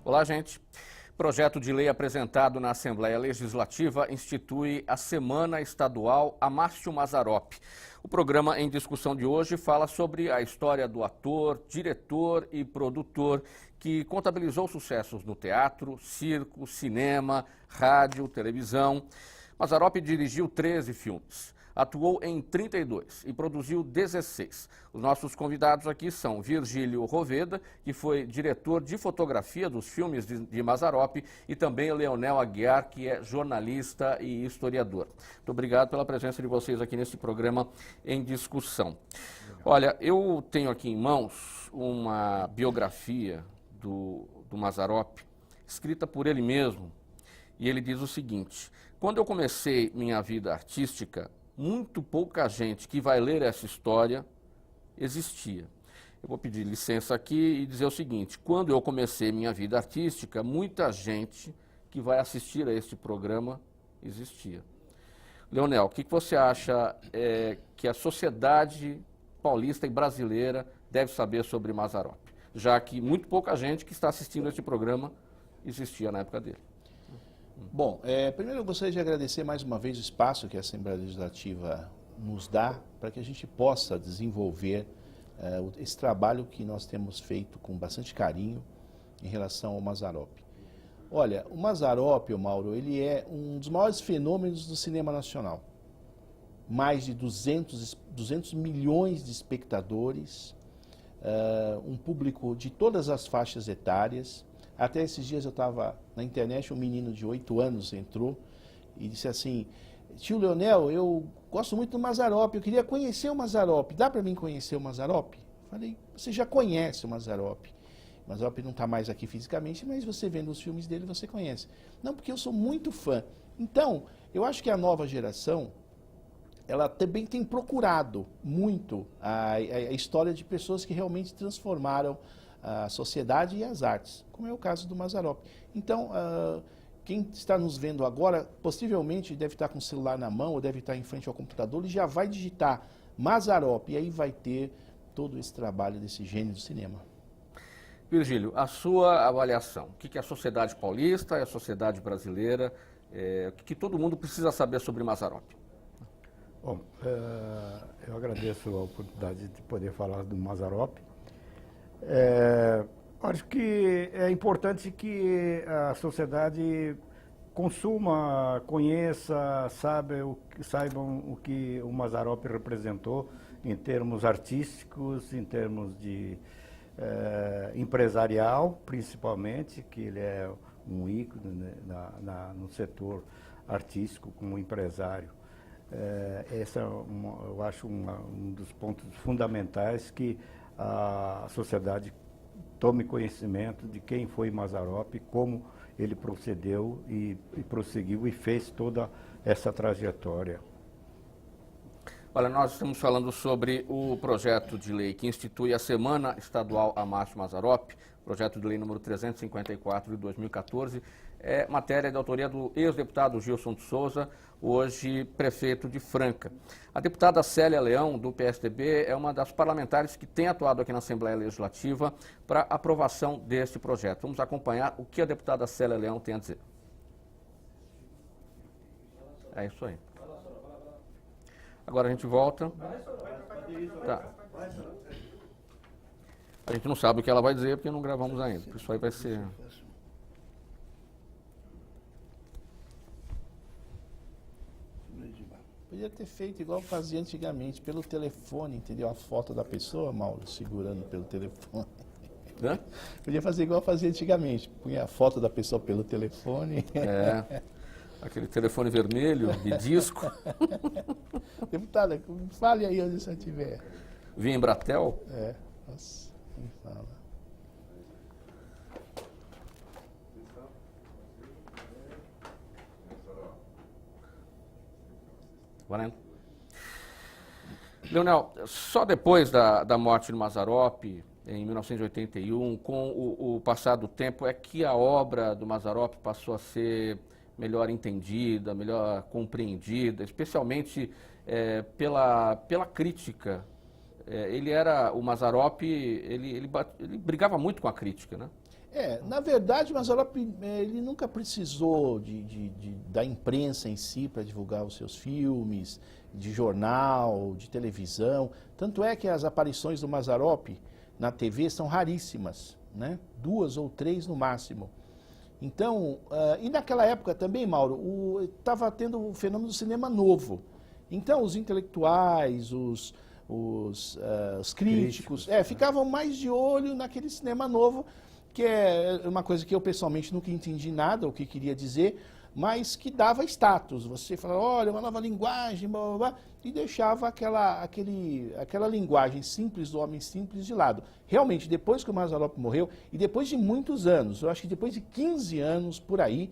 Olá, gente. Projeto de lei apresentado na Assembleia Legislativa institui a Semana Estadual Amácio Mazzaropi. O programa em discussão de hoje fala sobre a história do ator, diretor e produtor que contabilizou sucessos no teatro, circo, cinema, rádio, televisão. Mazzaropi dirigiu 13 filmes. Atuou em 32 e produziu 16. Os nossos convidados aqui são Virgílio Roveda, que foi diretor de fotografia dos filmes de Mazzaropi, e também Leonel Aguiar, que é jornalista e historiador. Muito obrigado pela presença de vocês aqui nesse programa em discussão. Olha, eu tenho aqui em mãos uma biografia do Mazzaropi, escrita por ele mesmo, e ele diz o seguinte: quando eu comecei minha vida artística, muito pouca gente que vai ler essa história existia. Eu vou pedir licença aqui e dizer o seguinte: quando eu comecei minha vida artística, muita gente que vai assistir a este programa existia. Leonel, o que você acha que a sociedade paulista e brasileira deve saber sobre Mazzaropi, já que muito pouca gente que está assistindo este programa existia na época dele? Bom, primeiro eu gostaria de agradecer mais uma vez o espaço que a Assembleia Legislativa nos dá para que a gente possa desenvolver esse trabalho que nós temos feito com bastante carinho em relação ao Mazzaropi. Olha, o Mazzaropi, Mauro, ele é um dos maiores fenômenos do cinema nacional. Mais de 200 milhões de espectadores, um público de todas as faixas etárias. Até esses dias eu estava na internet, um menino de 8 anos entrou e disse assim: tio Leonel, eu gosto muito do Mazzaropi, eu queria conhecer o Mazzaropi, dá para mim conhecer o Mazzaropi? Falei: você já conhece o Mazzaropi. O Mazzaropi não está mais aqui fisicamente, mas você vendo os filmes dele, você conhece. Não, porque eu sou muito fã. Então, eu acho que a nova geração, ela também tem procurado muito a história de pessoas que realmente transformaram a sociedade e as artes, como é o caso do Mazzaropi. Então, quem está nos vendo agora, possivelmente deve estar com o celular na mão ou deve estar em frente ao computador e já vai digitar Mazzaropi, e aí vai ter todo esse trabalho desse gênio do cinema. Virgílio, a sua avaliação, o que a sociedade paulista e a sociedade brasileira, o que todo mundo precisa saber sobre Mazzaropi? Bom, eu agradeço a oportunidade de poder falar do Mazzaropi. Acho que é importante que a sociedade consuma, conheça, saibam o que o Mazzaropi representou em termos artísticos, em termos de empresarial, principalmente, que ele é um ícone, né, no setor artístico como empresário. Esse é eu acho um dos pontos fundamentais, que a sociedade tome conhecimento de quem foi Mazzaropi, como ele procedeu e prosseguiu e fez toda essa trajetória. Olha, nós estamos falando sobre o projeto de lei que institui a Semana Estadual Amácio Mazzaropi, projeto de lei número 354 de 2014, matéria de autoria do ex-deputado Gilson de Souza, hoje prefeito de Franca. A deputada Célia Leão, do PSDB, é uma das parlamentares que tem atuado aqui na Assembleia Legislativa para aprovação deste projeto. Vamos acompanhar o que a deputada Célia Leão tem a dizer. É isso aí. Agora a gente volta. Tá. A gente não sabe o que ela vai dizer porque não gravamos ainda. Isso aí vai ser... Podia ter feito igual fazia antigamente, pelo telefone, entendeu? A foto da pessoa, Mauro, segurando pelo telefone. Hã? Podia fazer igual fazia antigamente, punha a foto da pessoa pelo telefone. Aquele telefone vermelho de disco. Deputada, fale aí onde você estiver. Via Embratel? Nossa, me fala. Valendo. Leonel, só depois da morte de Mazzaropi, em 1981, com o passar do tempo, é que a obra do Mazzaropi passou a ser melhor entendida, melhor compreendida, especialmente pela crítica. O Mazzaropi, ele brigava muito com a crítica, né? Na verdade, o Mazzaropi ele nunca precisou da imprensa em si para divulgar os seus filmes, de jornal, de televisão. Tanto é que as aparições do Mazzaropi na TV são raríssimas, né? 2 ou 3 no máximo. Então, e naquela época também, Mauro, estava tendo o fenômeno do cinema novo. Então, os intelectuais, os críticos, ficavam mais de olho naquele cinema novo, que é uma coisa que eu pessoalmente nunca entendi nada, o que queria dizer, mas que dava status. Você falava, olha, uma nova linguagem, blá, blá, blá, e deixava aquela linguagem simples do homem simples de lado. Realmente, depois que o Mazzaropi morreu, e depois de muitos anos, eu acho que depois de 15 anos por aí,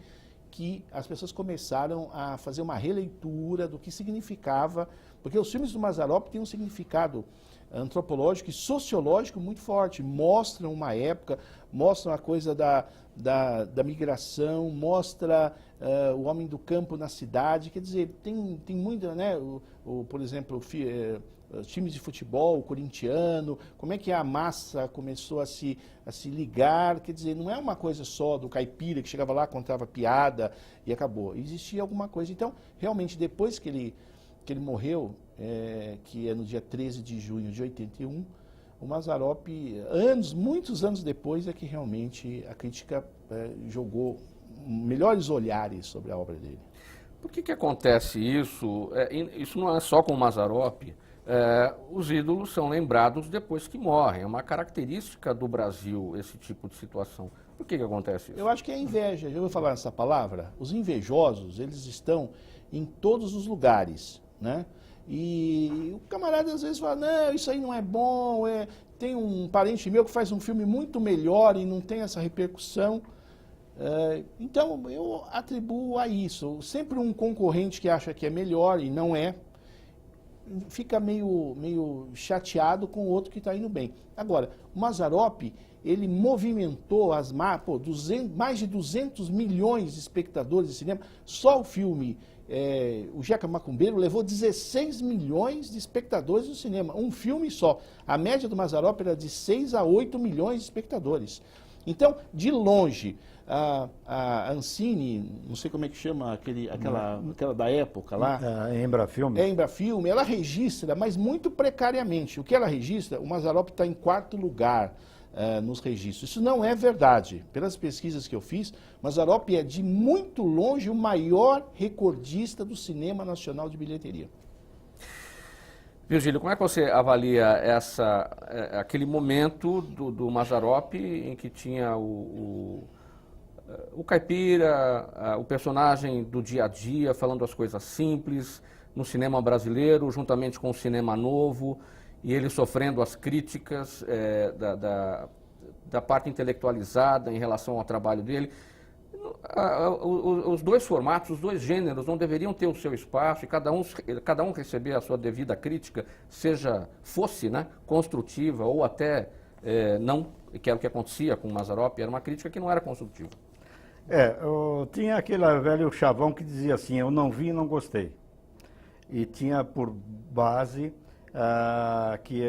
que as pessoas começaram a fazer uma releitura do que significava, porque os filmes do Mazzaropi têm um significado antropológico e sociológico muito forte, mostram uma época, mostram a coisa da migração, mostra o homem do campo na cidade, quer dizer, tem muita, né, por exemplo, times de futebol, o corintiano, como é que a massa começou a se ligar, quer dizer, não é uma coisa só do caipira que chegava lá, contava piada e acabou, existia alguma coisa. Então, realmente, depois que ele morreu, que é no dia 13 de junho de 81, o Mazzaropi, muitos anos depois, é que realmente a crítica jogou melhores olhares sobre a obra dele. Por que acontece isso? Isso não é só com o Mazzaropi. Os ídolos são lembrados depois que morrem. É uma característica do Brasil esse tipo de situação. Por que acontece isso? Eu acho que é inveja. Já ouviu falar essa palavra? Os invejosos, eles estão em todos os lugares, né? E o camarada às vezes fala, não, isso aí não é bom, tem um parente meu que faz um filme muito melhor e não tem essa repercussão. Então, eu atribuo a isso. Sempre um concorrente que acha que é melhor e não é, fica meio chateado com o outro que está indo bem. Agora, o Mazzaropi, ele movimentou mais de 200 milhões de espectadores de cinema. Só o filme O Jeca Macumbeiro levou 16 milhões de espectadores no cinema. Um filme só. A média do Mazzaropi era de 6 a 8 milhões de espectadores. Então, de longe, a Ancine, não sei como é que chama, aquela da época lá. A Embrafilme. Embrafilme, ela registra, mas muito precariamente. O que ela registra, o Mazzaropi está em 4º lugar nos registros. Isso não é verdade. Pelas pesquisas que eu fiz, Mazzaropi é de muito longe o maior recordista do cinema nacional de bilheteria. Virgílio, como é que você avalia aquele momento do Mazzaropi em que tinha o caipira, o personagem do dia a dia, falando as coisas simples, no cinema brasileiro, juntamente com o cinema novo, e ele sofrendo as críticas da parte intelectualizada em relação ao trabalho dele? Os dois formatos, os dois gêneros não deveriam ter o seu espaço e cada um receber a sua devida crítica, fosse, né, construtiva ou até não, que era o que acontecia com o Mazzaropi, era uma crítica que não era construtiva. Tinha aquele velho chavão que dizia assim, eu não vi e não gostei. E tinha por base que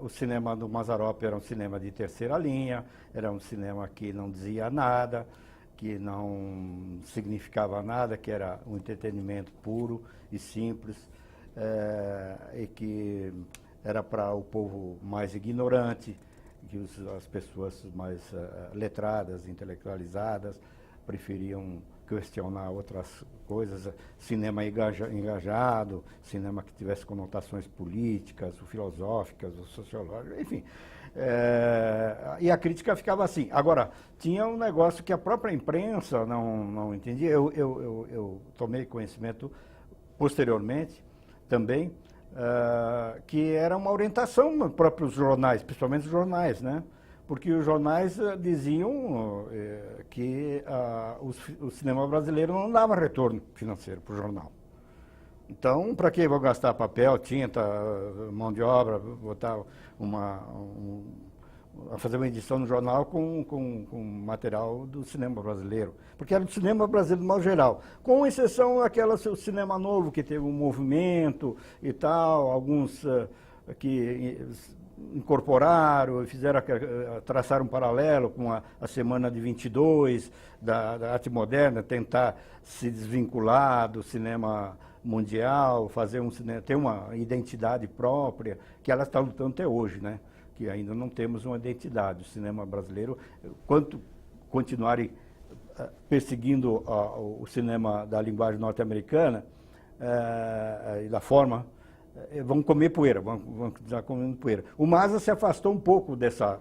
o cinema do Mazzaropi era um cinema de terceira linha, era um cinema que não dizia nada, que não significava nada, que era um entretenimento puro e simples, e que era para o povo mais ignorante, que as pessoas mais letradas, intelectualizadas, preferiam questionar outras coisas, cinema engajado, cinema que tivesse conotações políticas, filosóficas, sociológicas, enfim. E a crítica ficava assim. Agora, tinha um negócio que a própria imprensa não entendia. Eu tomei conhecimento posteriormente também, que era uma orientação nos próprios jornais, principalmente os jornais, né? Porque os jornais diziam que o cinema brasileiro não dava retorno financeiro para o jornal. Então, para que vou gastar papel, tinta, mão de obra, botar a fazer uma edição no jornal com material do cinema brasileiro? Porque era do cinema brasileiro, de modo geral. Com exceção daquela cinema novo, que teve um movimento e tal, alguns que incorporaram, traçaram um paralelo com a Semana de 22 da arte moderna, tentar se desvincular do cinema mundial, fazer um cinema, ter uma identidade própria, que ela está lutando até hoje, né? Que ainda não temos uma identidade. O cinema brasileiro, quanto continuarem perseguindo o cinema da linguagem norte-americana e da forma, vão comer poeira, vão continuar comendo poeira. O Masa se afastou um pouco dessa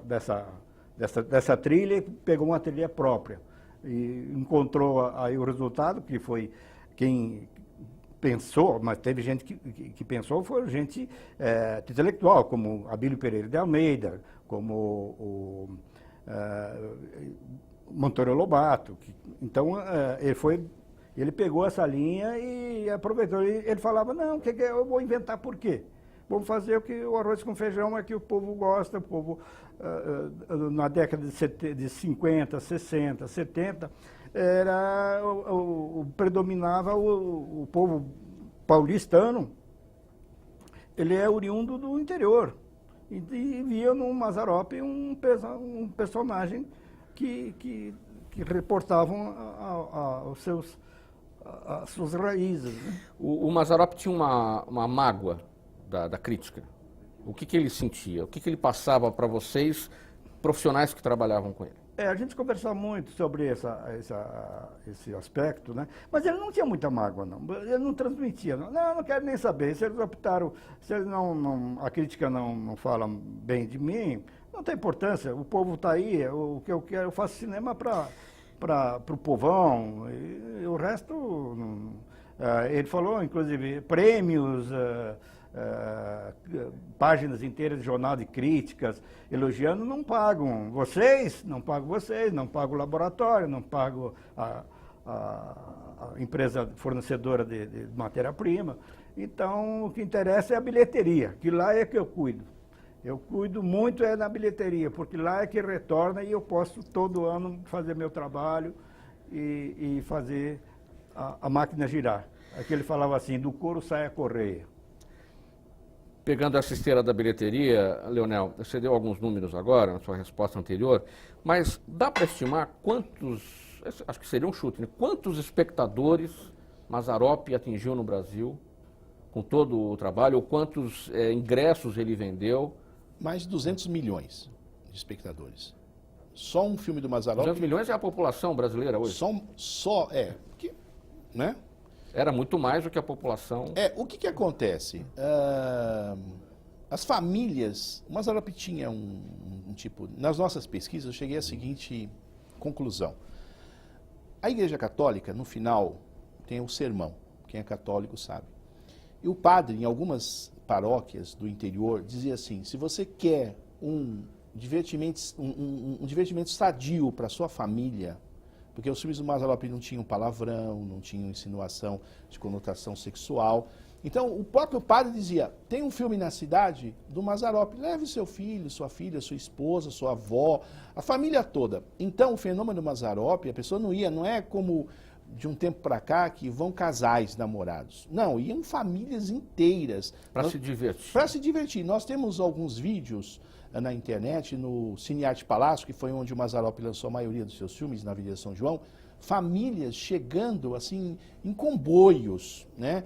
trilha e pegou uma trilha própria. E encontrou aí o resultado, que foi quem pensou, mas teve gente que pensou, foi gente intelectual, como Abílio Pereira de Almeida, como o Monteiro Lobato. Então, ele pegou essa linha e aproveitou. Ele falava, não, eu vou inventar por quê? Vamos fazer o arroz com feijão é que o povo gosta, o povo, na década de 50, 60, 70, predominava o povo paulistano, ele é oriundo do interior, e via no Mazzaropi um personagem que reportavam as suas raízes. Né? O Mazzaropi tinha uma mágoa da crítica. O que ele sentia? O que ele passava para vocês, profissionais que trabalhavam com ele? A gente conversava muito sobre esse aspecto, né? Mas ele não tinha muita mágoa, não. Ele não transmitia. Não quero nem saber. Se eles optaram, se eles a crítica não fala bem de mim, não tem importância. O povo está aí, o que eu quero, eu faço cinema para o povão, e o resto... ele falou, inclusive, prêmios... páginas inteiras de jornal de críticas elogiando, não pagam vocês, não pago o laboratório, não pago a empresa fornecedora de matéria-prima. Então, o que interessa é a bilheteria, que lá é que eu cuido. Eu cuido muito na bilheteria, porque lá é que retorna e eu posso todo ano fazer meu trabalho e fazer a máquina girar. Aqui ele falava assim, do couro sai a correia. Pegando essa esteira da bilheteria, Leonel, você deu alguns números agora, na sua resposta anterior, mas dá para estimar quantos, acho que seria um chute, né? Quantos espectadores Mazzaropi atingiu no Brasil com todo o trabalho, ou quantos ingressos ele vendeu? Mais de 200 milhões de espectadores. Só um filme do Mazzaropi... 200 milhões é a população brasileira hoje? Porque, né? Era muito mais do que a população... O que acontece? As famílias... O Mazzaropi tinha um tipo... Nas nossas pesquisas, eu cheguei à seguinte conclusão. A Igreja Católica, no final, tem o sermão. Quem é católico sabe. E o padre, em algumas paróquias do interior, dizia assim, se você quer um divertimento sadio para sua família... Porque os filmes do Mazzaropi não tinham palavrão, não tinham insinuação de conotação sexual. Então, o próprio padre dizia, tem um filme na cidade do Mazzaropi, leve seu filho, sua filha, sua esposa, sua avó, a família toda. Então, o fenômeno do Mazzaropi, a pessoa não é como de um tempo para cá que vão casais namorados. Não, iam famílias inteiras. Para se divertir. Para se divertir. Nós temos alguns vídeos na internet, no Cine Arte Palácio, que foi onde o Mazzaropi lançou a maioria dos seus filmes, na Avenida São João, famílias chegando assim em comboios, né?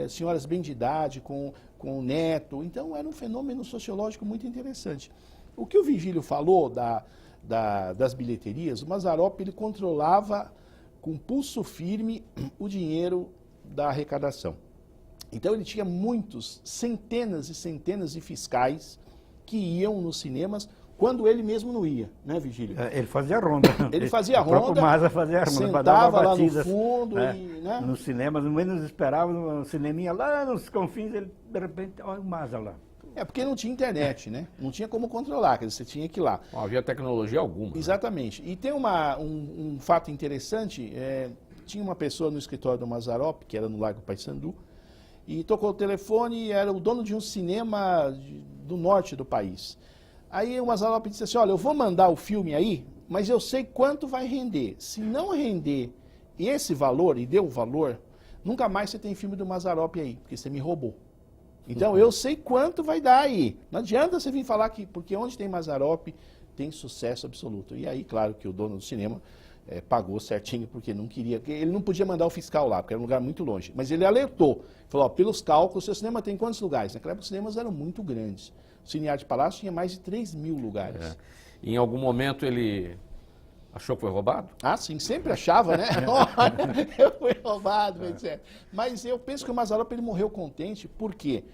Senhoras bem de idade com o neto. Então era um fenômeno sociológico muito interessante. O que o Vigílio falou das bilheterias, o Mazzaropi ele controlava com pulso firme o dinheiro da arrecadação. Então ele tinha centenas e centenas de fiscais que iam nos cinemas quando ele mesmo não ia, né, Vigílio? Ele fazia ronda. Ele fazia ronda. O próprio Mazza fazia ronda. Sentava lá no fundo. Né? Nos cinemas, no menos esperava, no cineminha lá nos confins, ele, de repente, olha o Mazza lá. Porque não tinha internet, né? Não tinha como controlar, quer dizer, você tinha que ir lá. Não havia tecnologia alguma. Exatamente. Né? E tem um fato interessante, tinha uma pessoa no escritório do Mazzaropi, que era no Largo Paissandu, e tocou o telefone e era o dono de um cinema do norte do país. Aí o Mazzaropi disse assim, olha, eu vou mandar o filme aí, mas eu sei quanto vai render. Se não render esse valor, e deu o valor, nunca mais você tem filme do Mazzaropi aí, porque você me roubou. Então eu sei quanto vai dar aí. Não adianta você vir falar que, porque onde tem Mazzaropi tem sucesso absoluto. E aí, claro que o dono do cinema pagou certinho, porque não queria, ele não podia mandar o fiscal lá, porque era um lugar muito longe. Mas ele alertou, falou, ó, pelos cálculos, seu cinema tem quantos lugares? Naquela época os cinemas eram muito grandes. O Cine Arte Palácio tinha mais de 3.000 lugares. Em algum momento ele achou que foi roubado? Ah, sim, sempre achava, né? Eu fui roubado, etc. Mas eu penso que o Mazzaropi ele morreu contente, porque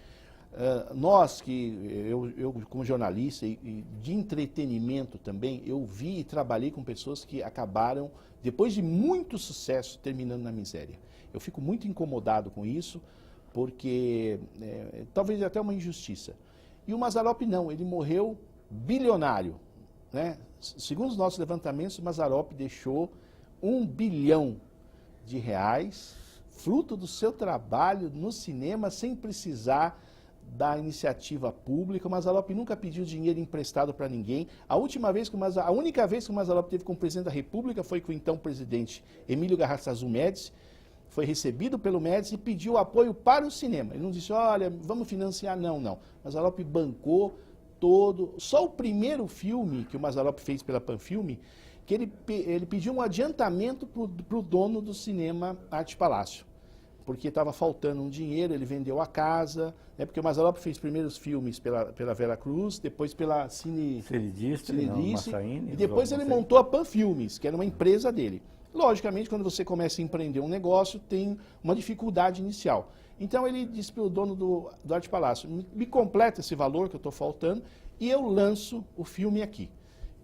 nós, eu como jornalista e de entretenimento também, eu vi e trabalhei com pessoas que acabaram, depois de muito sucesso, terminando na miséria. Eu fico muito incomodado com isso, porque talvez até uma injustiça. E o Mazzaropi não, ele morreu bilionário, né? Segundo os nossos levantamentos, o Mazzaropi deixou R$1 bilhão, fruto do seu trabalho no cinema, sem precisar da iniciativa pública. O Mazzaropi nunca pediu dinheiro emprestado para ninguém. A única vez que o Mazzaropi teve como presidente da República foi com o então presidente Emílio Garrastazu Médici, foi recebido pelo Médici e pediu apoio para o cinema. Ele não disse, olha, vamos financiar, não. Mazzaropi bancou todo. Só o primeiro filme que o Mazzaropi fez pela Panfilme, que ele pediu um adiantamento para o dono do cinema Arte Palácio, porque estava faltando um dinheiro, ele vendeu a casa, né, porque o Mazzaropi fez primeiros filmes pela Vera Cruz, depois pela Cine District, e depois ele montou a Panfilmes, que era uma empresa dele. Logicamente, quando você começa a empreender um negócio, tem uma dificuldade inicial. Então ele disse para o dono do Arte Palácio, me completa esse valor que eu estou faltando e eu lanço o filme aqui.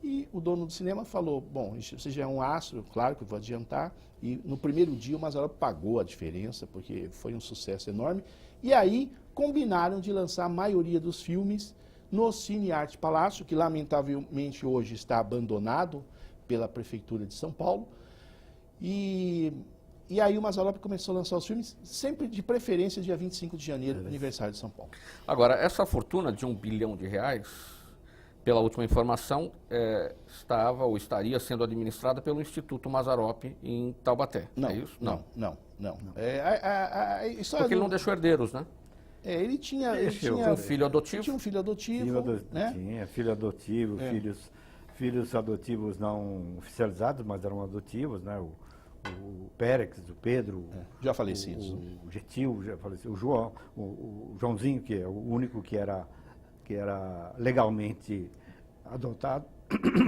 E o dono do cinema falou, bom, você já é um astro, claro que eu vou adiantar. E no primeiro dia o Mazzaropi pagou a diferença, porque foi um sucesso enorme. E aí combinaram de lançar a maioria dos filmes no Cine Arte Palácio, que lamentavelmente hoje está abandonado pela Prefeitura de São Paulo. E aí o Mazzaropi começou a lançar os filmes, sempre de preferência dia 25 de janeiro, aniversário de São Paulo. Agora, essa fortuna de R$1 bilhão, pela última informação, estava ou estaria sendo administrada pelo Instituto Mazzaropi em Taubaté. Não, é isso? Não. Porque ele não deixou herdeiros, né? Ele tinha um filho adotivo. Tinha um filho adotivo, né? Tinha filho adotivo, filhos adotivos não oficializados, mas eram adotivos, né? O Pérex, o Pedro, já falecidos. O Getil, já faleceu, o João, o Joãozinho, que é o único que era legalmente adotado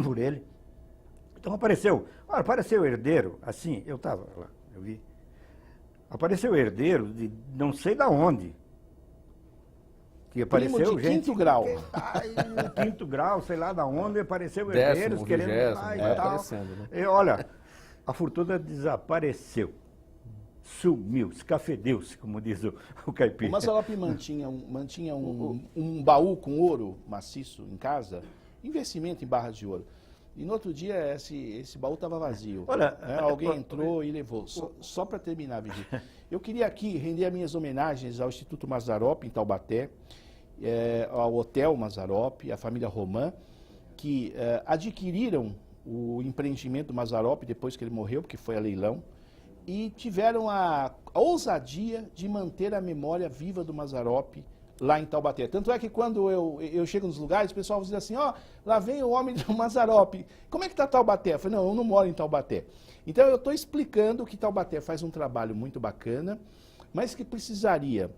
por ele. Então apareceu herdeiro, assim, eu estava lá, eu vi. Apareceu herdeiro de não sei da onde. Que apareceu de gente... quinto grau. Quinto grau, sei lá da onde, apareceu herdeiros querendo ir lá e tal. Né? E olha, a fortuna desapareceu. Sumiu, escafedeu-se, como diz o caipira. O Mazzaropi mantinha um baú com ouro maciço em casa, investimento em barras de ouro. E no outro dia esse baú estava vazio. Olha, alguém entrou e levou. Só para terminar, Vigílio. Eu queria aqui render as minhas homenagens ao Instituto Mazzaropi, em Taubaté, ao Hotel Mazzaropi, à família Roman, que adquiriram o empreendimento do Mazzaropi depois que ele morreu, porque foi a leilão, e tiveram a ousadia de manter a memória viva do Mazzaropi lá em Taubaté. Tanto é que quando eu chego nos lugares, o pessoal diz assim, lá vem o homem do Mazzaropi. Como é que está Taubaté? Eu falei, não, eu não moro em Taubaté. Então eu estou explicando que Taubaté faz um trabalho muito bacana, mas que precisaria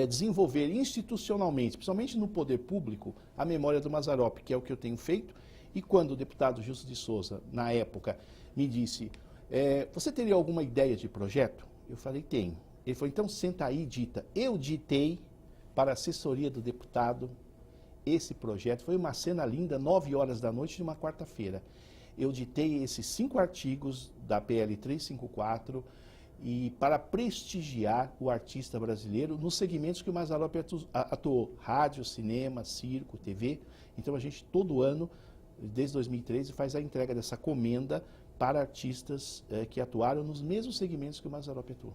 desenvolver institucionalmente, principalmente no poder público, a memória do Mazzaropi, que é o que eu tenho feito. E quando o deputado Gilson de Souza, na época, me disse, você teria alguma ideia de projeto? Eu falei, tenho. Ele falou, então senta aí e dita. Eu ditei para a assessoria do deputado esse projeto. Foi uma cena linda, 9 horas da noite de uma quarta-feira. Eu ditei esses 5 artigos da PL 354 e para prestigiar o artista brasileiro nos segmentos que o Mazzaropi atuou. Rádio, cinema, circo, TV. Então a gente todo ano, desde 2013, faz a entrega dessa comenda para artistas que atuaram nos mesmos segmentos que o Mazzaropi atuou.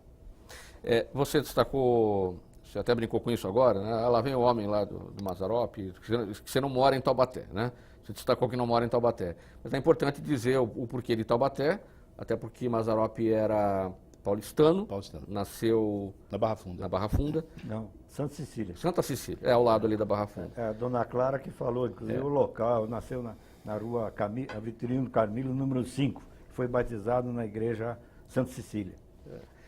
Você destacou, você até brincou com isso agora, né? Lá vem o homem lá do Mazzaropi, que você não mora em Taubaté, né? Você destacou que não mora em Taubaté. Mas é importante dizer o porquê de Taubaté, até porque Mazzaropi era paulistano, Paulistano. nasceu Na Barra Funda. na Barra Funda. Não, Santa Cecília. Santa Cecília, é ao lado ali da Barra Funda. É a dona Clara que falou, inclusive o local, nasceu na rua Vitorino Carmilo, número 5, foi batizado na igreja Santa Cecília.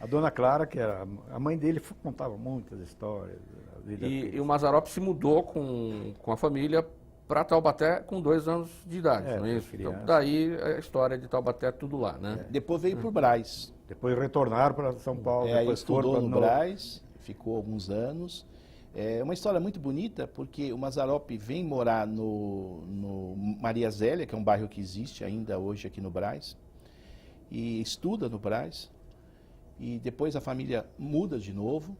A dona Clara, que era a mãe dele, contava muitas histórias. E o Mazzaropi se mudou com a família para Taubaté com 2 anos de idade, não é isso? Então, daí a história de Taubaté, tudo lá, né? Depois veio para o Brás. Depois retornaram para São Paulo. Aí depois estudou no Brás, ficou alguns anos. É uma história muito bonita, porque o Mazzaropi vem morar no Maria Zélia, que é um bairro que existe ainda hoje aqui no Brás, e estuda no Brás. E depois a família muda de novo,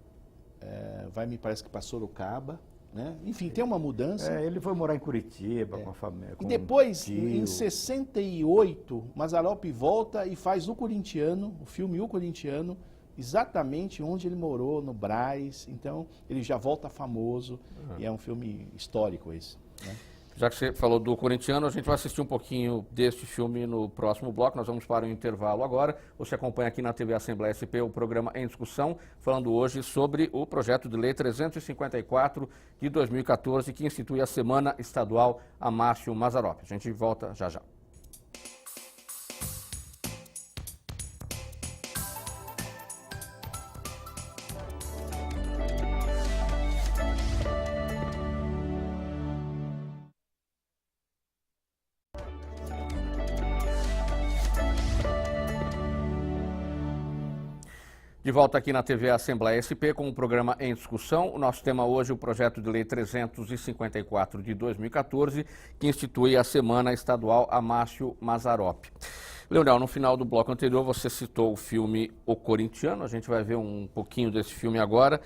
me parece que para Sorocaba, né? Enfim, tem uma mudança. Ele foi morar em Curitiba com a família. E depois, em 68, Mazzaropi volta e faz O Corintiano, o filme O Corintiano, exatamente onde ele morou, no Brás. Então, ele já volta famoso e é um filme histórico esse, né? Já que você falou do Corintiano, a gente vai assistir um pouquinho deste filme no próximo bloco. Nós vamos para o intervalo agora. Você acompanha aqui na TV Assembleia SP o programa Em Discussão, falando hoje sobre o projeto de lei 354 de 2014, que institui a Semana Estadual Amácio Mazzaropi. A gente volta já já. De volta aqui na TV Assembleia SP com o programa Em Discussão. O nosso tema hoje é o projeto de lei 354 de 2014, que institui a Semana Estadual Amácio Mazzaropi. Leonel, no final do bloco anterior você citou o filme O Corintiano, a gente vai ver um pouquinho desse filme agora.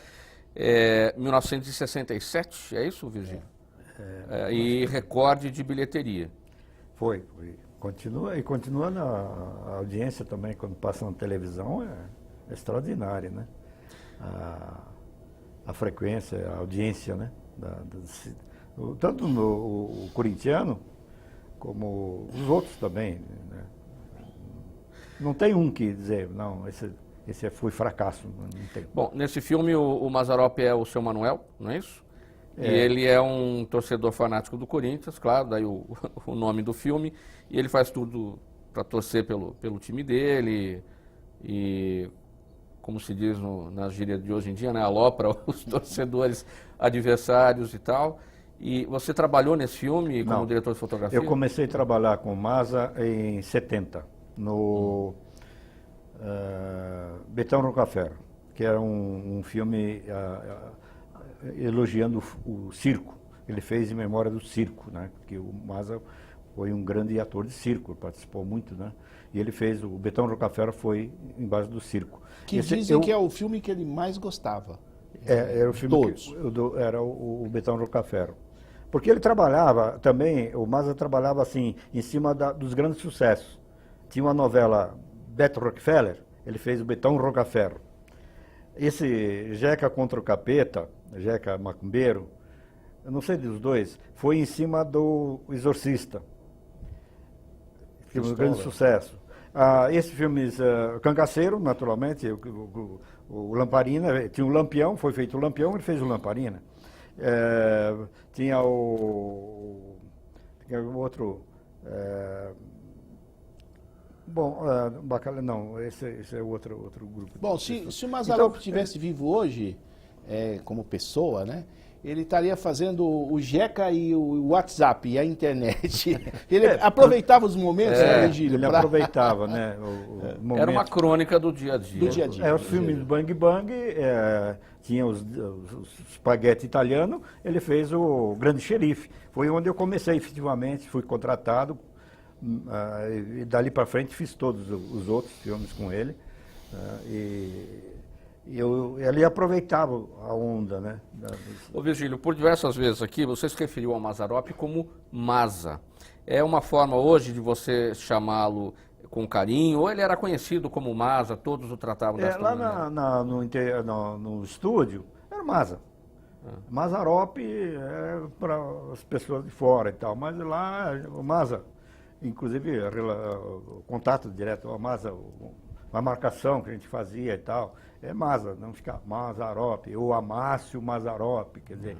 1967, é isso, Virgílio? E recorde de bilheteria. Foi. Continua na audiência também, quando passa na televisão, é extraordinária, né? A frequência, a audiência, né? Tanto o Corintiano, como os outros também, né? Não tem um que dizer, não, esse foi fracasso, não tem. Bom, nesse filme o Mazzaropi é o seu Manuel, não é isso? E ele é um torcedor fanático do Corinthians, claro, daí o nome do filme, e ele faz tudo para torcer pelo time dele e, como se diz na gíria de hoje em dia, né, alopra os torcedores adversários e tal. E você trabalhou nesse filme como diretor de fotografia? Eu comecei a trabalhar com o Mazza em 70, no Betão Rockefeller, que era um filme elogiando o circo. Ele fez em memória do circo, né? Porque o Mazza foi um grande ator de circo, participou muito, né? E ele fez, o Betão Rockefeller foi embaixo do circo. Que dizem que é o filme que ele mais gostava. Era o filme todos. Era o Betão Rockefeller. Porque ele trabalhava também, o Mazza trabalhava assim, em cima dos grandes sucessos. Tinha uma novela, Beto Rockefeller, ele fez o Betão Rockefeller. Esse Jeca contra o Capeta, Jeca Macumbeiro, eu não sei dos dois, foi em cima do Exorcista. Filme de grande sucesso. Esse filme, Cangaceiro, naturalmente, o Lamparina, tinha um Lampião, foi feito o Lampião, ele fez o Lamparina. Tinha o outro... Bacalhau, não, esse é outro grupo. Bom, se o Mazzaropi estivesse vivo hoje, como pessoa, né? Ele estaria fazendo o Jeca e o WhatsApp e a internet. Ele aproveitava os momentos, né, Virgílio? Ele aproveitava, né? Era uma crônica do dia a dia. Do dia a dia. Os filmes do Bang Bang, tinha os espaguete italiano, ele fez o Grande Xerife. Foi onde eu comecei efetivamente, fui contratado, e dali para frente fiz todos os outros filmes com ele. Ele aproveitava a onda, né? Ô Virgílio, por diversas vezes aqui, você se referiu ao Mazzaropi como Mazza. É uma forma hoje de você chamá-lo com carinho, ou ele era conhecido como Mazza, todos o tratavam dessa maneira? Lá no estúdio, era Mazza. Mazzaropi é para as pessoas de fora e tal, mas lá o Mazza, inclusive o contato direto ao Mazza, a marcação que a gente fazia e tal, é Maza, não fica Mazzaropi, ou Amácio Mazzaropi, quer dizer,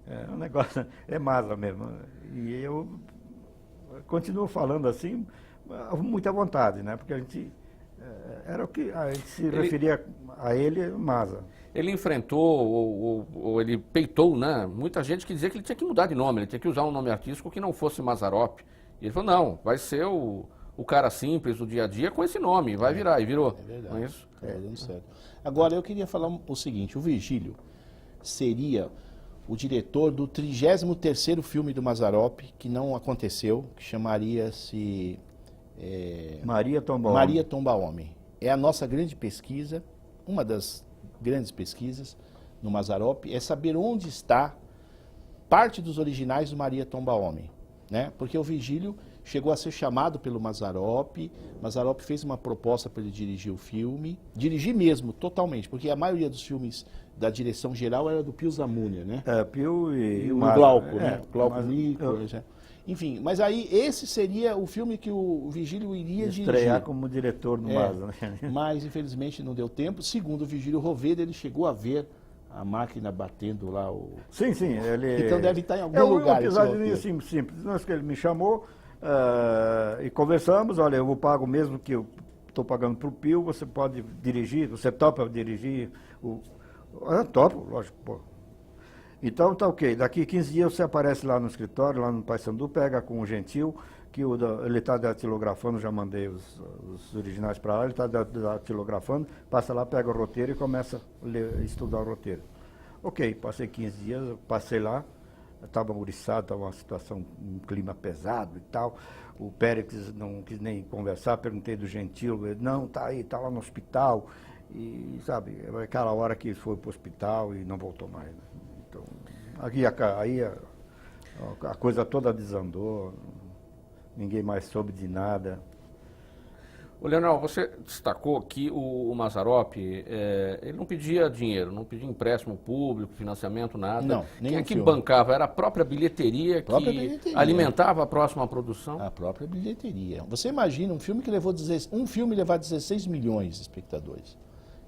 é um negócio, é Maza mesmo. E eu continuo falando assim, muita vontade, né? Porque a gente, era o que a gente se referia a ele, Maza. Ele enfrentou, ou ele peitou, né? Muita gente que dizia que ele tinha que mudar de nome, ele tinha que usar um nome artístico que não fosse Mazzaropi. E ele falou, não, vai ser o cara simples do dia a dia com esse nome, vai virar, e virou. É verdade. Não é isso? Tá dando certo. Agora, eu queria falar o seguinte, o Virgílio seria o diretor do 33º filme do Mazzaropi, que não aconteceu, que chamaria-se Maria Tomba Maria Tomba Homem. É a nossa grande pesquisa, uma das grandes pesquisas no Mazzaropi, é saber onde está parte dos originais do Maria Tomba Homem, né? Porque o Virgílio chegou a ser chamado pelo Mazzaropi fez uma proposta para ele dirigir o filme, dirigir mesmo, totalmente, porque a maioria dos filmes da direção geral era do Pio Zammunia, né? Pio e o Maza, Glauco, né? Glauco mas Nicolas, enfim, mas aí esse seria o filme que o Virgílio iria estrear dirigir. como diretor no Maza, né? Mas infelizmente não deu tempo. Segundo o Virgílio Roveda, ele chegou a ver a máquina batendo lá o... Sim, ele... Então deve estar em algum um lugar. episódio assim, simples. Nós que ele me chamou e conversamos, olha, eu pago mesmo que eu estou pagando para o Pio, você pode dirigir, você topa dirigir o... topo, lógico, pô. Então tá ok, daqui 15 dias você aparece lá no escritório, lá no Paissandu, pega com o Gentil, que ele está datilografando, já mandei os originais para lá, ele está datilografando, passa lá, pega o roteiro e começa a estudar o roteiro. Ok, passei 15 dias, passei lá, estava muriçado, estava uma situação, um clima pesado e tal, o Périx não quis nem conversar, perguntei do Gentil, ele, não, tá aí, tá lá no hospital, e sabe, aquela hora que foi para o hospital e não voltou mais, né? Então, aí a coisa toda desandou, ninguém mais soube de nada. Ô, Leonel, você destacou que o Mazzaropi, ele não pedia dinheiro, não pedia empréstimo público, financiamento, nada. Não, nem Quem é um que filme. bancava? Era a própria bilheteria alimentava a próxima produção? A própria bilheteria. Você imagina um filme que levou levar 16 milhões de espectadores.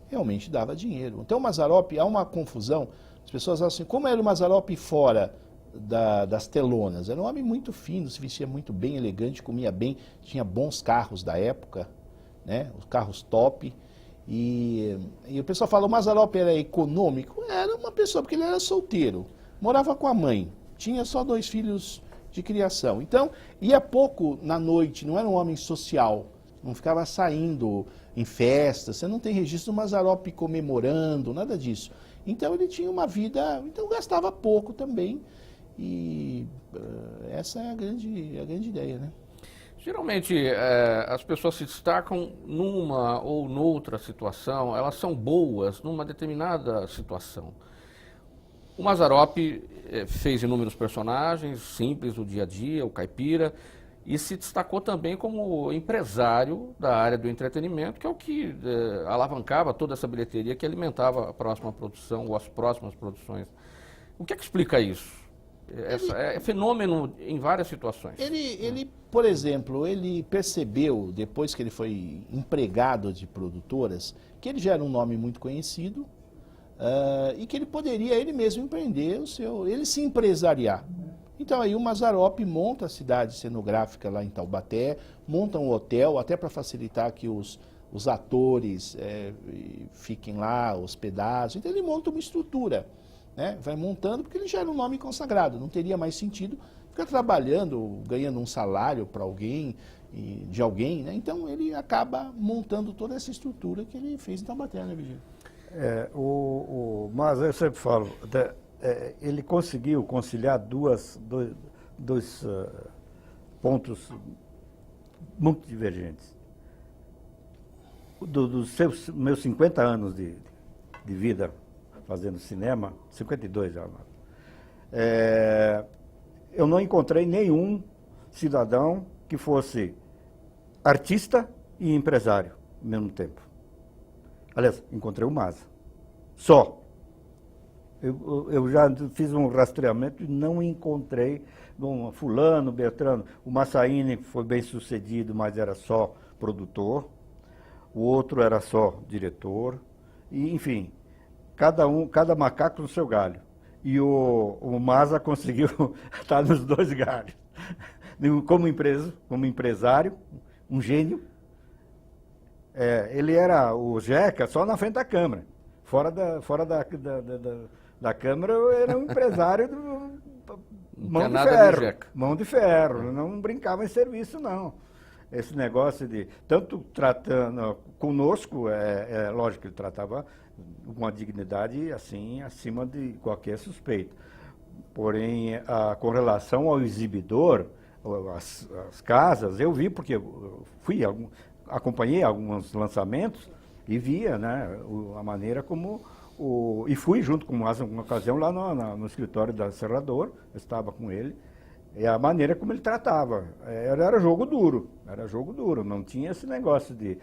Realmente dava dinheiro. Então o Mazzaropi, há uma confusão. As pessoas falam assim, como era o Mazzaropi fora das telonas? Era um homem muito fino, se vestia muito bem, elegante, comia bem, tinha bons carros da época, né? Os carros top. E o pessoal fala, o Mazzaropi era econômico? Era uma pessoa, porque ele era solteiro, morava com a mãe, tinha só 2 filhos de criação. Então, ia pouco na noite, não era um homem social, não ficava saindo em festas, você não tem registro do Mazzaropi comemorando, nada disso. Então ele tinha uma vida, então gastava pouco também, e essa é a grande ideia, né? Geralmente, as pessoas se destacam numa ou noutra situação, elas são boas numa determinada situação. O Mazzaropi fez inúmeros personagens simples do dia a dia, o caipira, e se destacou também como empresário da área do entretenimento, que é o que alavancava toda essa bilheteria que alimentava a próxima produção ou as próximas produções. O que é que explica isso? É fenômeno em várias situações. Ele, por exemplo, ele percebeu, depois que ele foi empregado de produtoras, que ele já era um nome muito conhecido e que ele poderia ele mesmo empreender ele se empresariar. Então aí o Mazzaropi monta a cidade cenográfica lá em Taubaté, monta um hotel, até para facilitar que os atores fiquem lá hospedados. Então ele monta uma estrutura, né? Vai montando, porque ele já era um nome consagrado, não teria mais sentido ficar trabalhando, ganhando um salário para alguém, de alguém, né? Então ele acaba montando toda essa estrutura que ele fez em Taubaté, né, Virgílio? Mas eu sempre falo, ele conseguiu conciliar dois pontos muito divergentes. Dos meus 50 anos de vida fazendo cinema, 52 já, eu não encontrei nenhum cidadão que fosse artista e empresário ao mesmo tempo. Aliás, encontrei o Maza. Só. Eu já fiz um rastreamento e não encontrei fulano, Beltrano. O Massaíne foi bem sucedido, mas era só produtor. o outro era só diretor, e, enfim, cada macaco no seu galho. E o Maza conseguiu estar nos dois galhos. Como empresário, um gênio. Ele era o Jeca só na frente da câmera. Fora da câmera, era um empresário mão de ferro. Não brincava em serviço, não. Esse negócio de, tanto tratando conosco, lógico que ele tratava uma dignidade assim, acima de qualquer suspeito. Porém, com relação ao exibidor, as casas, eu vi, porque eu acompanhei alguns lançamentos e via, né, a maneira como... E fui junto com o Maza uma ocasião lá no escritório da Serrador, eu estava com ele, e a maneira como ele tratava. Era jogo duro, não tinha esse negócio de,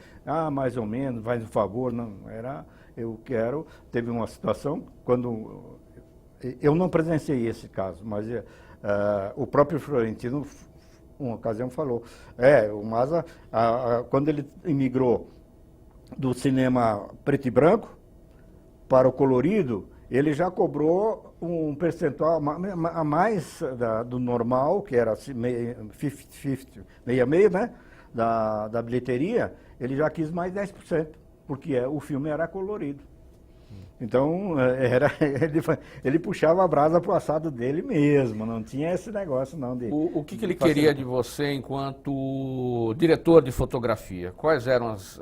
mais ou menos, faz um favor, não, teve uma situação, quando, eu não presenciei esse caso, mas o próprio Florentino, uma ocasião, falou, o Maza, quando ele imigrou do cinema preto e branco para o colorido, ele já cobrou um percentual a mais do normal, que era 50-50, meio, né, da bilheteria, ele já quis mais 10%, porque o filme era colorido. Então, ele puxava a brasa para o assado dele mesmo, não tinha esse negócio não de... O que ele queria de você enquanto diretor de fotografia? Quais eram as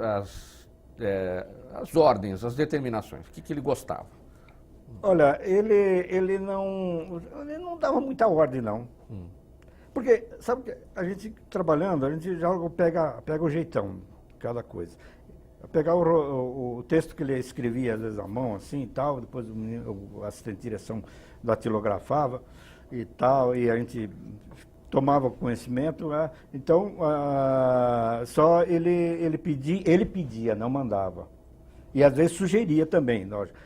ordens, as determinações? O que ele gostava? Olha, ele não dava muita ordem, não. Porque, sabe que a gente trabalhando, a gente já pega o jeitão, cada coisa. Pegar o texto que ele escrevia, às vezes, à mão, assim e tal, depois o assistente de direção datilografava e tal, e a gente tomava conhecimento, né? Então, só ele pedia, não mandava. E às vezes sugeria também, lógico.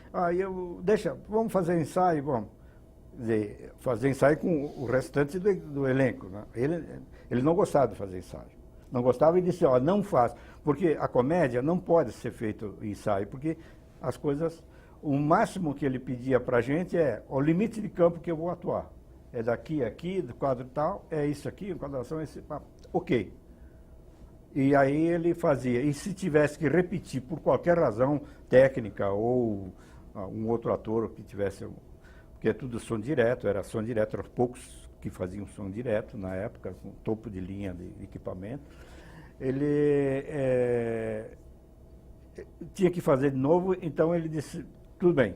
Vamos fazer ensaio, vamos. Quer dizer, fazer ensaio com o restante do elenco, né? Ele não gostava de fazer ensaio. Não gostava e disse, não faz. Porque a comédia não pode ser feito ensaio, porque as coisas, o máximo que ele pedia pra gente o limite de campo que eu vou atuar. É daqui a aqui, do quadro tal, é isso aqui, enquadração é esse, ok. E aí ele fazia. E se tivesse que repetir por qualquer razão técnica ou um outro ator que tivesse, porque é tudo som direto, era som direto, eram poucos que faziam som direto na época, com topo de linha de equipamento. Ele tinha que fazer de novo, então ele disse, tudo bem,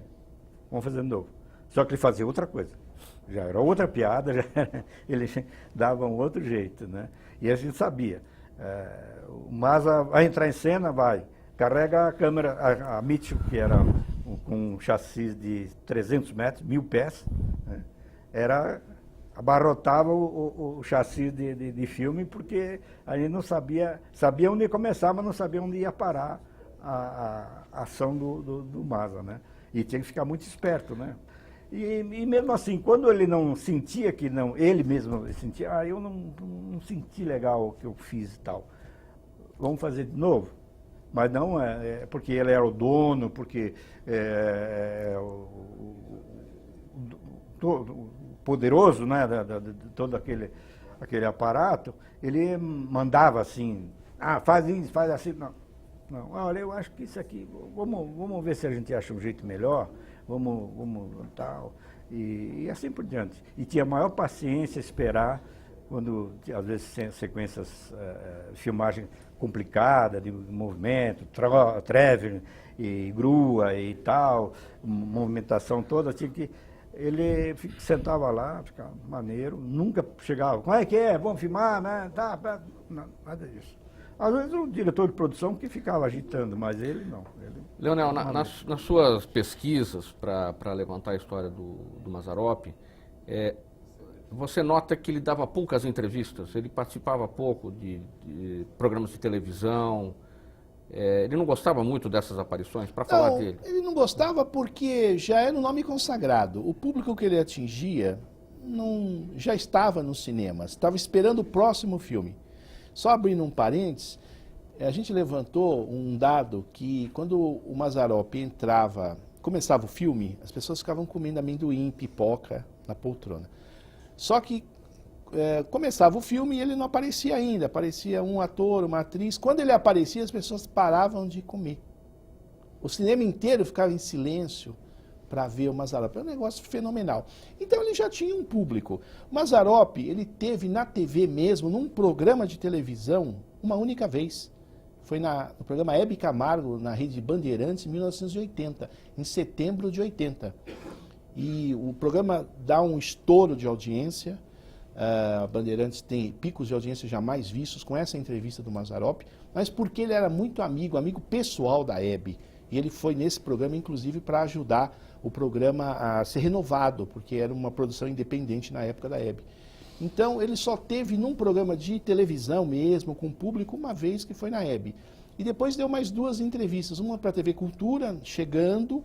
vamos fazer de novo. Só que ele fazia outra coisa. Já era outra piada, ele dava um outro jeito, né? E a gente sabia. O Maza vai entrar em cena, vai. Carrega a câmera, a Mitchell, que era com um chassi de 300 metros, 1000 pés, né? Abarrotava o chassi de filme, porque a gente não sabia onde ia começar, mas não sabia onde ia parar a ação do Maza, né? E tinha que ficar muito esperto, né? E mesmo assim, quando ele não sentia que não, ele mesmo sentia, eu não senti legal o que eu fiz e tal. Vamos fazer de novo? Mas não porque ele era o dono, porque poderoso, né, de todo aquele aparato, ele mandava assim, faz isso, faz assim, não, olha, eu acho que isso aqui, vamos ver se a gente acha um jeito melhor, vamos tal, e assim por diante. E tinha maior paciência esperar, quando, às vezes, sequências, filmagem complicada, de movimento, traveling, e grua e tal, movimentação toda, tinha que... Ele sentava lá, ficava maneiro, nunca chegava, como é que é, vamos filmar, né, não, nada disso. Às vezes o diretor de produção que ficava agitando, mas ele não. Leonel, nas suas pesquisas para levantar a história do Mazzaropi, você nota que ele dava poucas entrevistas, ele participava pouco de programas de televisão. Ele não gostava muito dessas aparições, para falar dele? Ele não gostava porque já era um nome consagrado. O público que ele atingia já estava nos cinemas, estava esperando o próximo filme. Só abrindo um parênteses, A gente levantou um dado que quando o Mazzaropi começava o filme, as pessoas ficavam comendo amendoim, pipoca na poltrona. Só que começava o filme e ele não aparecia ainda, aparecia um ator, uma atriz. Quando ele aparecia, as pessoas paravam de comer. O cinema inteiro ficava em silêncio para ver o Mazzaropi. É um negócio fenomenal. Então ele já tinha um público. O Mazzaropi, ele teve na TV mesmo, num programa de televisão, uma única vez. Foi no programa Hebe Camargo, na Rede Bandeirantes, em 1980, em setembro de 80. E o programa dá um estouro de audiência. A Bandeirantes tem picos de audiência jamais vistos com essa entrevista do Mazzaropi, mas porque ele era muito amigo pessoal da Hebe. E ele foi nesse programa, inclusive, para ajudar o programa a ser renovado, porque era uma produção independente na época da Hebe. Então, ele só teve num programa de televisão mesmo, com público, uma vez, que foi na Hebe. E depois deu mais 2 entrevistas, uma para a TV Cultura, chegando,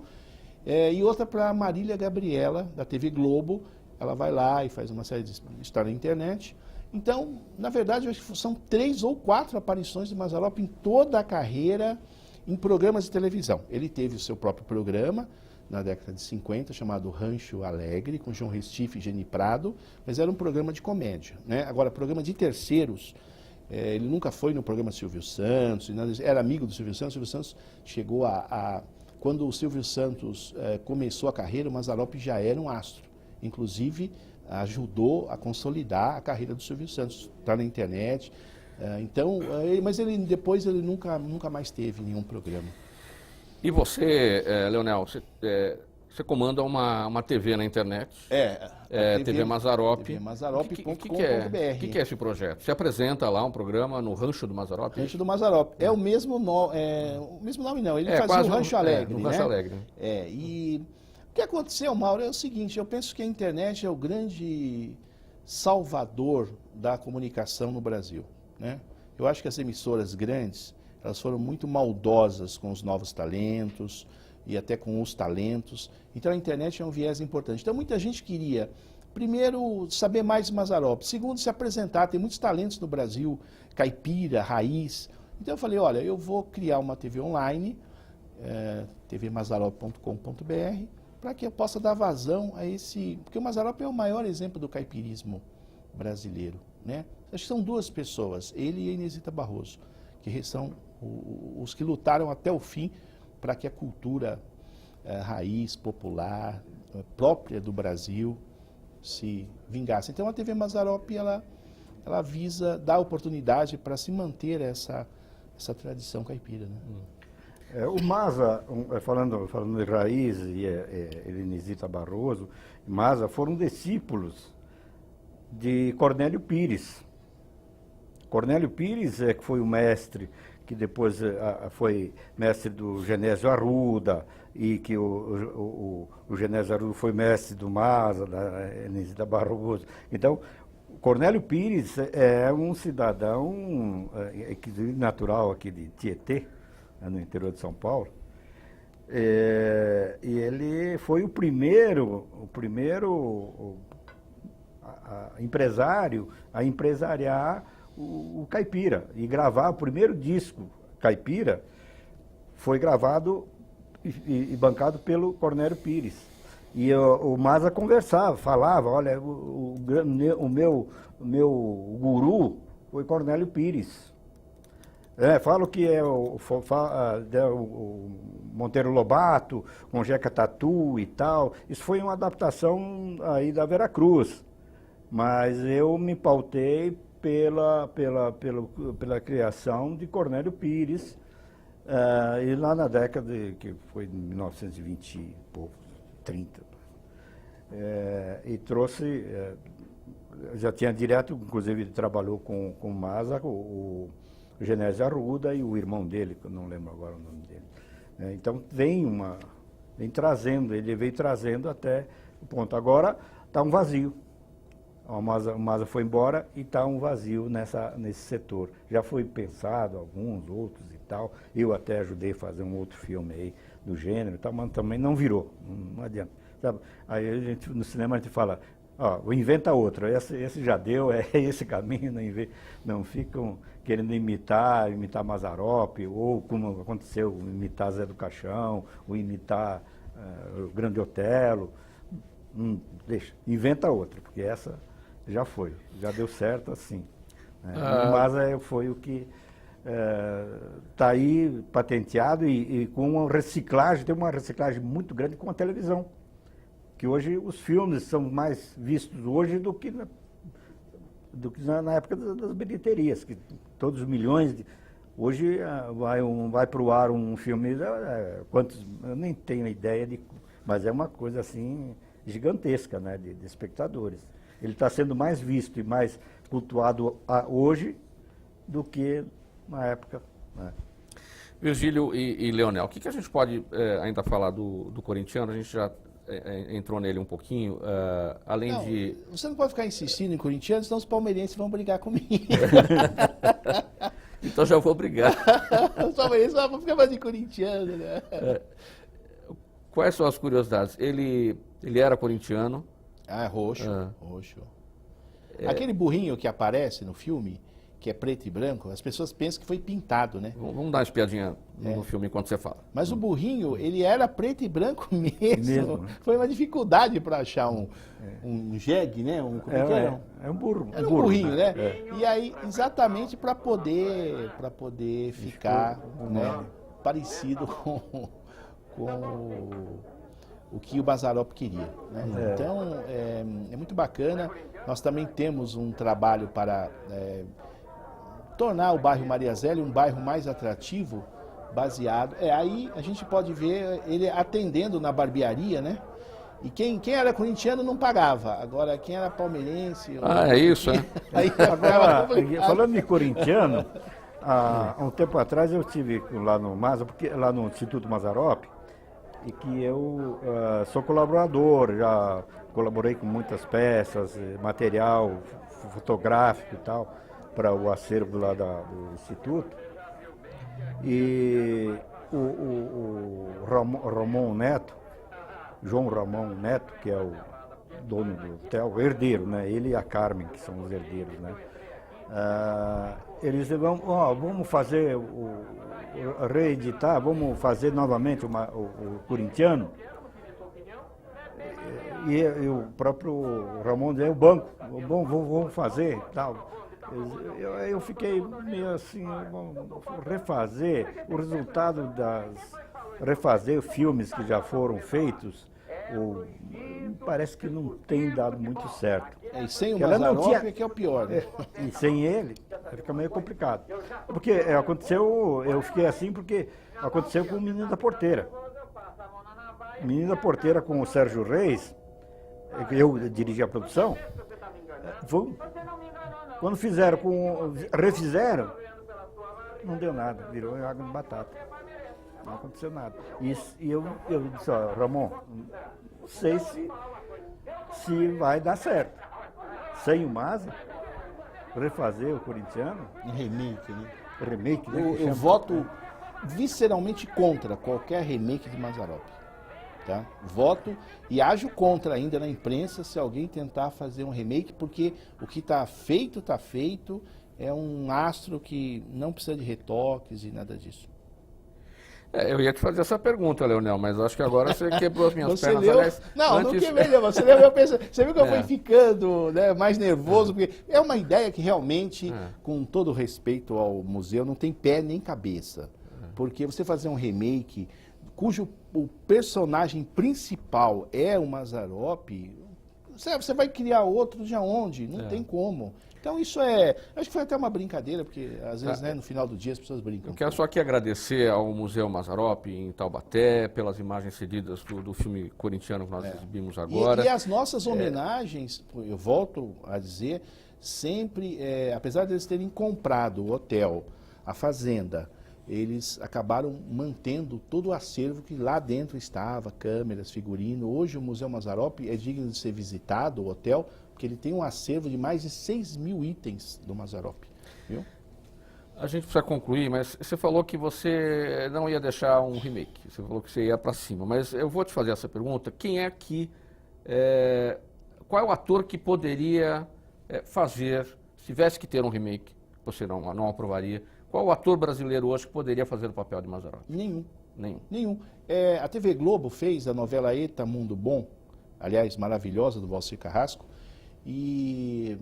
e outra para a Marília Gabriela, da TV Globo. Ela vai lá e faz uma série de história na internet. Então, na verdade, eu acho que são 3 ou 4 aparições de Mazzaropi em toda a carreira em programas de televisão. Ele teve o seu próprio programa na década de 50, chamado Rancho Alegre, com João Restife e Geni Prado, mas era um programa de comédia, né? Agora, programa de terceiros, ele nunca foi no programa Silvio Santos, era amigo do Silvio Santos. O Silvio Santos chegou quando o Silvio Santos começou a carreira, o Mazzaropi já era um astro. Inclusive, ajudou a consolidar a carreira do Silvio Santos, está na internet. Mas depois ele nunca mais teve nenhum programa. E você, Leonel, você comanda uma TV na internet? TV Mazzaropi. tvmazzaropi.com.br. O que é esse projeto? Você apresenta lá um programa no Rancho do Mazzaropi? Rancho do Mazzaropi. É o mesmo nome não, ele fazia o Rancho Alegre. No Rancho Alegre. E o que aconteceu, Mauro, é o seguinte: eu penso que a internet é o grande salvador da comunicação no Brasil, né? Eu acho que as emissoras grandes, elas foram muito maldosas com os novos talentos e até com os talentos. Então a internet é um viés importante. Então muita gente queria, primeiro, saber mais de Mazzaropi. Segundo, se apresentar. Tem muitos talentos no Brasil, caipira, raiz. Então eu falei, olha, eu vou criar uma TV online, tvmazzaropi.com.br, para que eu possa dar vazão a esse... Porque o Mazzaropi é o maior exemplo do caipirismo brasileiro, né? Acho que são 2 pessoas, ele e a Inesita Barroso, que são os que lutaram até o fim para que a cultura raiz, popular, própria do Brasil, se vingasse. Então a TV Mazzaropi, ela visa dar oportunidade para se manter essa tradição caipira, né? O Mazza, falando de raiz, e Inesita Barroso, Mazza foram discípulos de Cornélio Pires. Cornélio Pires que foi o mestre, que depois foi mestre do Genésio Arruda, e que o Genésio Arruda foi mestre do Mazza, da Inesita Barroso. Então, Cornélio Pires é um cidadão natural aqui de Tietê, no interior de São Paulo, e ele foi o primeiro empresário a empresariar o caipira e gravar o primeiro disco caipira. Foi gravado e bancado pelo Cornélio Pires. E o Mazza conversava, falava, olha, o meu guru foi Cornélio Pires. Falo que é o Monteiro Lobato, com Jeca Tatu e tal. Isso foi uma adaptação aí da Veracruz. Mas eu me pautei pela criação de Cornélio Pires, e lá na década que foi de 1920 e pouco, 30. E trouxe, já tinha direto, inclusive ele trabalhou com o Mazza, o Genésio Arruda e o irmão dele, que eu não lembro agora o nome dele. Então ele veio trazendo até o ponto. Agora está um vazio. O Mazza foi embora e está um vazio nesse setor. Já foi pensado alguns outros e tal. Eu até ajudei a fazer um outro filme aí do gênero e tal, mas também não virou. Não adianta. Sabe? Aí no cinema a gente fala, Ó, inventa outro, esse já deu, é esse caminho, não ficam querendo imitar Mazzaropi, ou como aconteceu, imitar Zé do Caixão, ou imitar o Grande Otelo. Deixa, inventa outra, porque essa já foi, já deu certo assim. Né? Mas foi o que está aí patenteado e com uma reciclagem, tem uma reciclagem muito grande com a televisão. Que hoje os filmes são mais vistos hoje do que na época das bilheterias, que todos os milhões hoje vai para o ar um filme, quantos, eu nem tenho ideia mas é uma coisa assim gigantesca, né, de espectadores. Ele está sendo mais visto e mais cultuado hoje do que na época. Né? Virgílio e Leonel, o que a gente pode ainda falar do corintiano? A gente já entrou nele um pouquinho, além de... Você não pode ficar insistindo em corintiano, senão os palmeirenses vão brigar comigo. Então já vou brigar. Os palmeirenses vão ficar mais de corintiano, né? Quais são as curiosidades? Ele era corintiano. Roxo. Aquele burrinho que aparece no filme, que é preto e branco, as pessoas pensam que foi pintado, né? Vamos dar uma espiadinha no filme enquanto você fala. Mas o burrinho, ele era preto e branco mesmo. Foi uma dificuldade para achar um jegue, né? É um burro. Era um burrinho, né? E aí, exatamente para poder ficar parecido com o que o Mazzaropi queria. Né? Então, é muito bacana. Nós também temos um trabalho para tornar o bairro Maria Zélia um bairro mais atrativo, baseado... aí a gente pode ver ele atendendo na barbearia, né? E quem era corintiano não pagava. Agora, quem era palmeirense... é isso, né? Agora, falando de corintiano, há um tempo atrás eu estive lá no Instituto Mazzaropi, e que eu sou colaborador, já colaborei com muitas peças, material fotográfico e tal, para o acervo lá do Instituto. E o Ramon Neto, João Ramon Neto, que é o dono do hotel, o herdeiro, né? Ele e a Carmen, que são os herdeiros, né? Eles vamos fazer reeditar, vamos fazer novamente o corintiano. E o próprio Ramon deu vamos fazer e tal. Eu fiquei meio assim, refazer o resultado refazer filmes que já foram feitos, parece que não tem dado muito certo. E sem o Mazzaropi que é o pior, né? E sem ele, fica meio complicado. Porque aconteceu, eu fiquei assim porque aconteceu com o Menino da Porteira. O Menino da Porteira com o Sérgio Reis, eu dirigi a produção, quando refizeram, não deu nada, virou água de batata. Não aconteceu nada. E eu disse, Ramon, não sei se vai dar certo. Sem o Mazza, refazer o corintiano. Remake, né? Remake, né? Eu voto visceralmente contra qualquer remake de Mazzaropi. Tá? Voto e ajo contra ainda na imprensa se alguém tentar fazer um remake, porque o que está feito, é um astro que não precisa de retoques e nada disso. Eu ia te fazer essa pergunta, Leonel, mas acho que agora você quebrou as minhas pernas. Leu... Aliás, não quebrei, não. Você leu meu pensamento. Você viu que eu fui ficando, né, mais nervoso, porque é uma ideia que realmente, com todo respeito ao museu, não tem pé nem cabeça. Porque você fazer um remake cujo o personagem principal é o Mazzaropi, você vai criar outro de onde? Não tem como. Então isso acho que foi até uma brincadeira, porque às vezes, né, no final do dia as pessoas brincam. Eu quero só aqui agradecer ao Museu Mazzaropi em Taubaté pelas imagens cedidas do filme corintiano que nós exibimos agora. E as nossas homenagens, eu volto a dizer, sempre, apesar de eles terem comprado o hotel, a fazenda, eles acabaram mantendo todo o acervo que lá dentro estava, câmeras, figurino. Hoje o Museu Mazzaropi é digno de ser visitado, o hotel, porque ele tem um acervo de mais de 6.000 itens do Mazzaropi, viu? A gente precisa concluir, mas você falou que você não ia deixar um remake, você falou que você ia para cima, mas eu vou te fazer essa pergunta, quem é que qual é o ator que poderia fazer, se tivesse que ter um remake, você não aprovaria, qual o ator brasileiro hoje que poderia fazer o papel de Mazzaropi? Nenhum. A TV Globo fez a novela Eta Mundo Bom, aliás, maravilhosa, do Valcir Carrasco, e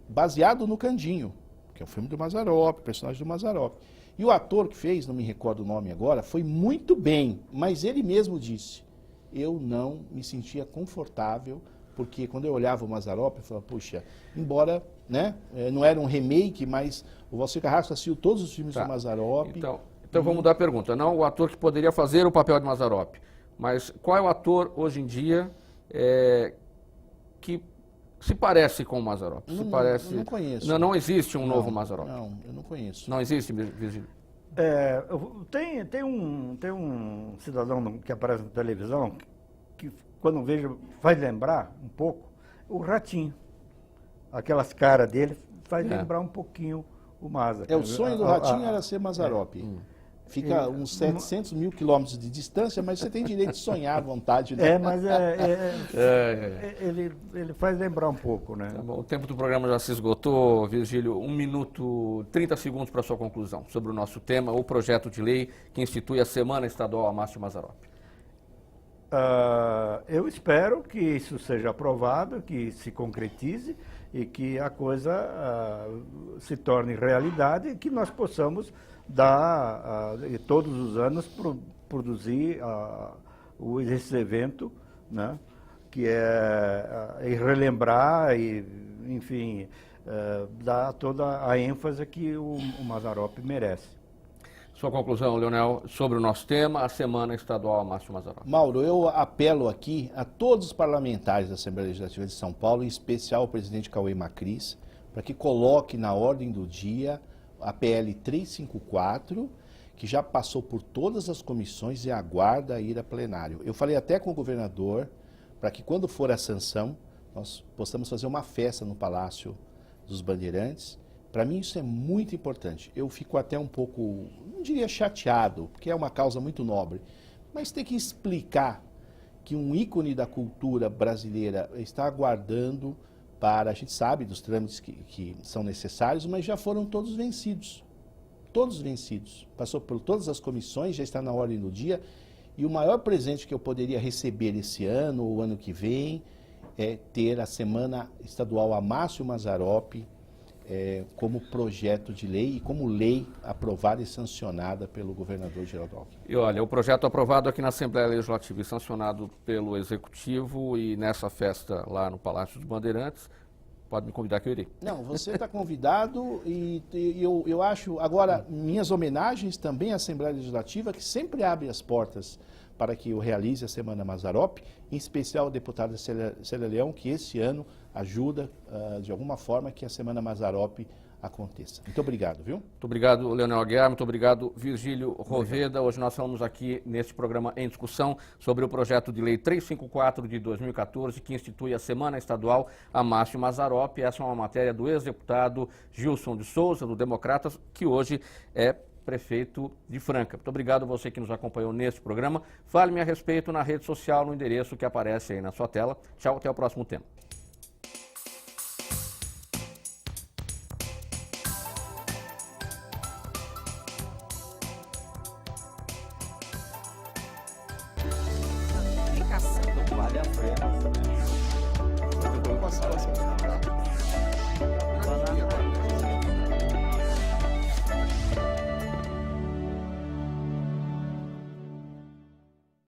baseado no Candinho, que é o filme do Mazzaropi, o personagem do Mazzaropi. E o ator que fez, não me recordo o nome agora, foi muito bem, mas ele mesmo disse, eu não me sentia confortável, porque quando eu olhava o Mazzaropi, eu falava, puxa, embora, né, não era um remake, mas o Valcir Carrasco assistiu todos os filmes do Mazzaropi. Então vamos mudar a pergunta, não o ator que poderia fazer o papel de Mazzaropi, mas qual é o ator hoje em dia que se parece com o Mazzaropi? Eu não conheço. Não existe um novo Mazzaropi? Não, eu não conheço. Não existe, Virgílio? Tem um cidadão que aparece na televisão que quando vejo, faz lembrar um pouco o Ratinho. Aquelas caras dele faz lembrar um pouquinho o Mazza. O sonho do Ratinho era ser Mazzaropi. Fica uns 700 mil quilômetros de distância, mas você tem direito de sonhar à vontade. Né? Mas ele faz lembrar um pouco, né? Tá bom, o tempo do programa já se esgotou, Virgílio. 1 minuto, 30 segundos para a sua conclusão sobre o nosso tema, o projeto de lei que institui a Semana Estadual Amácio Mazzaropi. Eu espero que isso seja aprovado, que se concretize e que a coisa se torne realidade e que nós possamos todos os anos produzir esse evento, né, que é relembrar e, enfim, dar toda a ênfase que o Mazzaropi merece. Sua conclusão, Leonel, sobre o nosso tema, a Semana Estadual Amácio Mazzaropi. Mauro, eu apelo aqui a todos os parlamentares da Assembleia Legislativa de São Paulo, em especial o presidente Cauê Macris, para que coloque na ordem do dia a PL 354, que já passou por todas as comissões e aguarda ir a plenário. Eu falei até com o governador, para que quando for a sanção, nós possamos fazer uma festa no Palácio dos Bandeirantes. Para mim isso é muito importante. Eu fico até um pouco, não diria chateado, porque é uma causa muito nobre, mas tem que explicar que um ícone da cultura brasileira está aguardando a gente sabe dos trâmites que são necessários, mas já foram todos vencidos. Todos vencidos. Passou por todas as comissões, já está na ordem do dia. E o maior presente que eu poderia receber esse ano ou ano que vem é ter a Semana Estadual Amácio Mazzaropi como projeto de lei e como lei aprovada e sancionada pelo governador Geraldo Alckmin. E olha, o projeto aprovado aqui na Assembleia Legislativa e sancionado pelo Executivo e nessa festa lá no Palácio dos Bandeirantes, pode me convidar que eu irei. Não, você está convidado e eu acho, agora, minhas homenagens também à Assembleia Legislativa, que sempre abre as portas para que eu realize a Semana Mazzaropi, em especial a deputada Célia Leão, que esse ano ajuda, de alguma forma, que a Semana Mazzaropi aconteça. Muito obrigado, viu? Muito obrigado, Leonel Aguiar, muito obrigado, Virgílio Roveda. Hoje nós falamos aqui neste programa em discussão sobre o projeto de lei 354 de 2014, que institui a Semana Estadual Amácio Mazzaropi. Essa é uma matéria do ex-deputado Gilson de Souza, do Democratas, que hoje é prefeito de Franca. Muito obrigado a você que nos acompanhou neste programa. Fale-me a respeito na rede social, no endereço que aparece aí na sua tela. Tchau, até o próximo tema.